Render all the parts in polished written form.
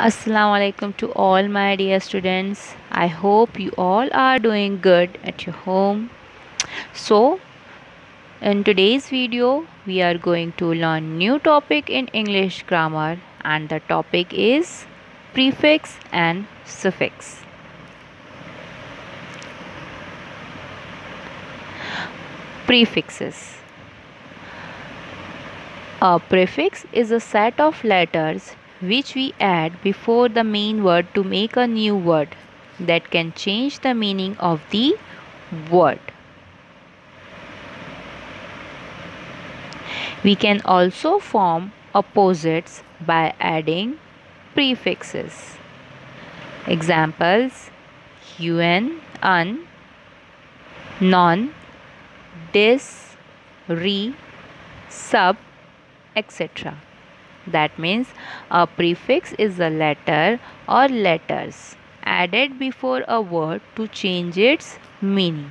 Assalamu alaikum to all my dear students. I hope you all are doing good at your home. So, in today's video, we are going to learn new topic in English grammar and the topic is prefix and suffix. Prefixes. A prefix is a set of letters which we add before the main word to make a new word that can change the meaning of the word. We can also form opposites by adding prefixes. Examples: un, non, dis, re, sub, etc. That means a prefix is a letter or letters added before a word to change its meaning.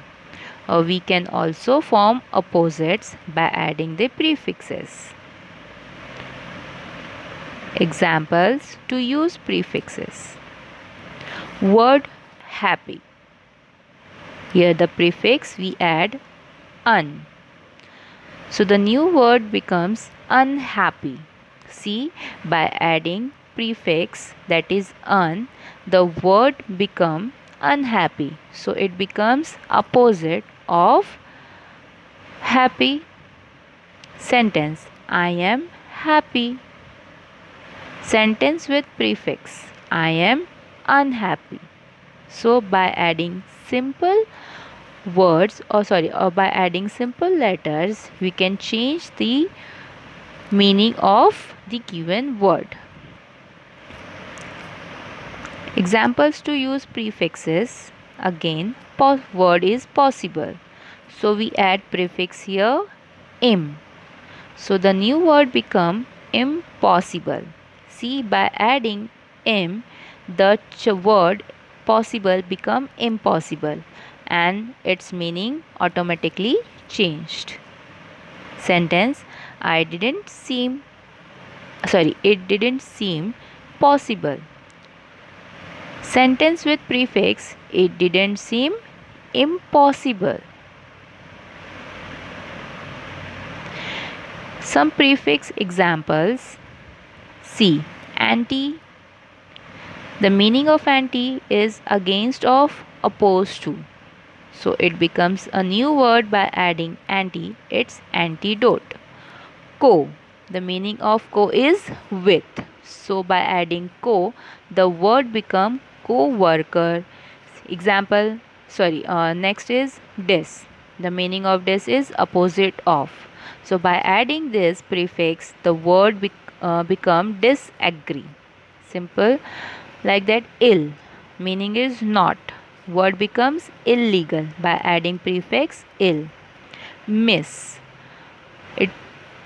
We can also form opposites by adding the prefixes. Examples to use prefixes. Word happy. Here the prefix we add un. So the new word becomes unhappy. See, by adding prefix that is un, the word become unhappy. So it becomes opposite of happy. Sentence: I am happy. Sentence with prefix: I am unhappy. So by adding simple words or by adding simple letters, we can change the meaning of the given word. Examples to use prefixes: again, word is possible. So we add prefix here im. So the new word become impossible. See, by adding im, the word possible become impossible and its meaning automatically changed. Sentence: it didn't seem possible. Sentence with prefix: it didn't seem impossible. Some prefix examples: see, anti. The meaning of anti is against of, opposed to. So it becomes a new word by adding anti, it's antidote. Co. The meaning of co is with. So by adding co, the word become co-worker. Example, next is dis. The meaning of dis is opposite of. So by adding this prefix, the word become disagree. Simple like that. Ill. Meaning is not. Word becomes illegal by adding prefix ill. Miss. It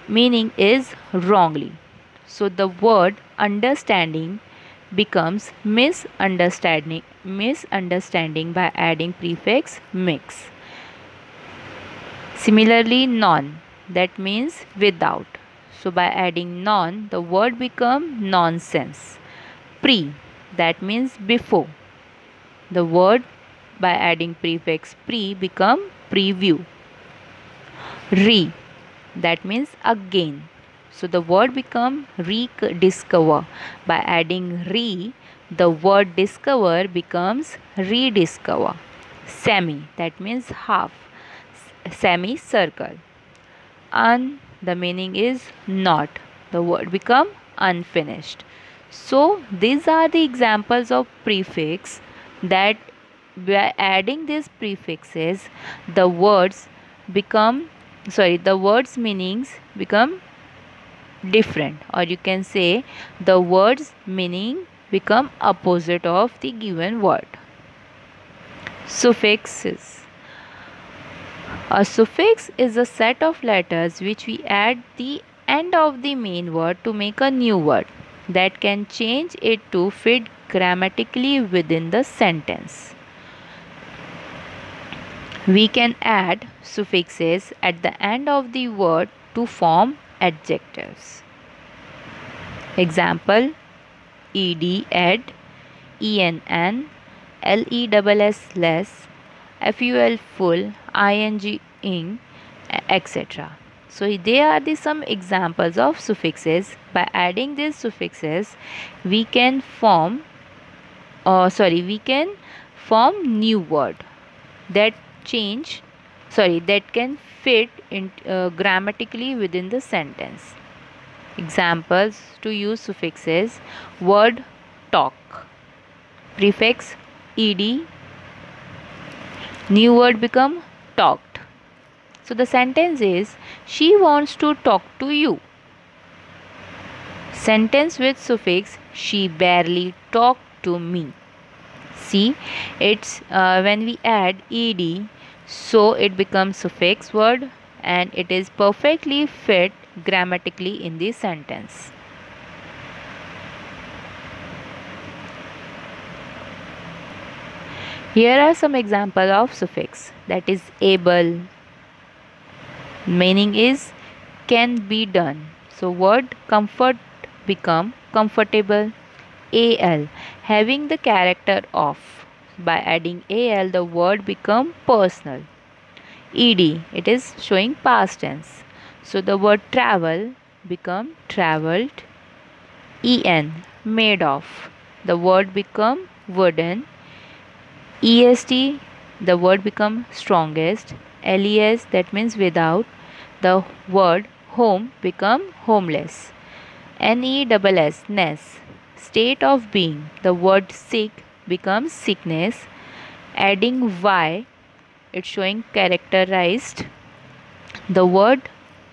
meaning is wrongly. So the word understanding becomes misunderstanding by adding prefix mix. Similarly, non, that means without. So by adding non, the word become nonsense. Pre, that means before. The word by adding prefix pre become preview. Re, that means again. So the word become rediscover. By adding re, the word discover becomes rediscover. Semi, that means half. Semicircle. Un, the meaning is not. The word become unfinished. So these are the examples of prefix that by adding these prefixes, the words meanings become different, or you can say the words meaning become opposite of the given word. Suffixes. A suffix is a set of letters which we add the end of the main word to make a new word that can change it to fit grammatically within the sentence. We can add suffixes at the end of the word to form adjectives. Example: ed ed, enn, less less, ful full, ing ing, etc. So there are some examples of suffixes. By adding these suffixes, we can form we can form new word that change that can fit in grammatically within the sentence. Examples to use suffixes: word talk, prefix ed, new word become talked. So the sentence is, she wants to talk to you. Sentence with suffix, she barely talked to me. See, it's when we add ed, so it becomes suffix word and it is perfectly fit grammatically in the sentence. Here are some examples of suffix, that is able. Meaning is can be done. So word comfort become comfortable. Al, having the character of. By adding al, the word become personal. Ed, it is showing past tense. So the word travel become traveled. En, made of, the word become wooden. Est, the word become strongest. Les, that means without, the word home become homeless. Ness, ness, state of being, the word sick becomes sickness. Adding y, it's showing characterized. The word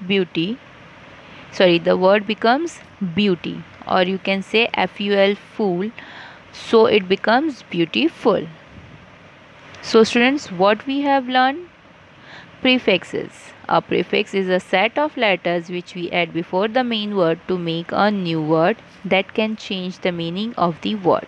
beauty, the word becomes beauty, or you can say ful fool, so it becomes beautiful. So students, what we have learned? Prefixes. A prefix is a set of letters which we add before the main word to make a new word that can change the meaning of the word.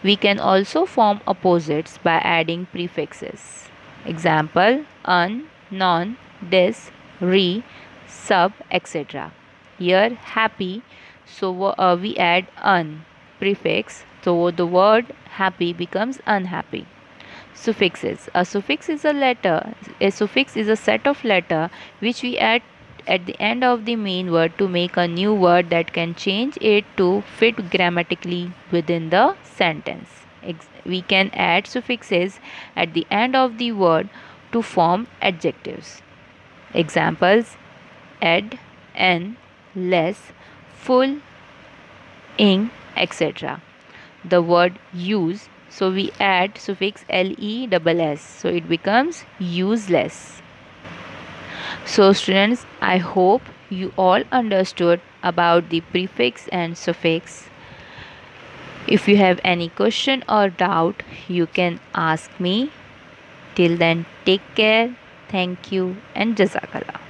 We can also form opposites by adding prefixes. Example: un, non, dis, re, sub, etc. Here happy, so we add un prefix, so the word happy becomes unhappy. Suffixes. A suffix is a set of letter which we add at the end of the main word to make a new word that can change it to fit grammatically within the sentence. We can add suffixes at the end of the word to form adjectives. Examples: ed, n, less, full, ing, etc. The word use, so we add suffix less, so it becomes useless. So students, I hope you all understood about the prefix and suffix. If you have any question or doubt, you can ask me. Till then, take care. Thank you and Jazakallah.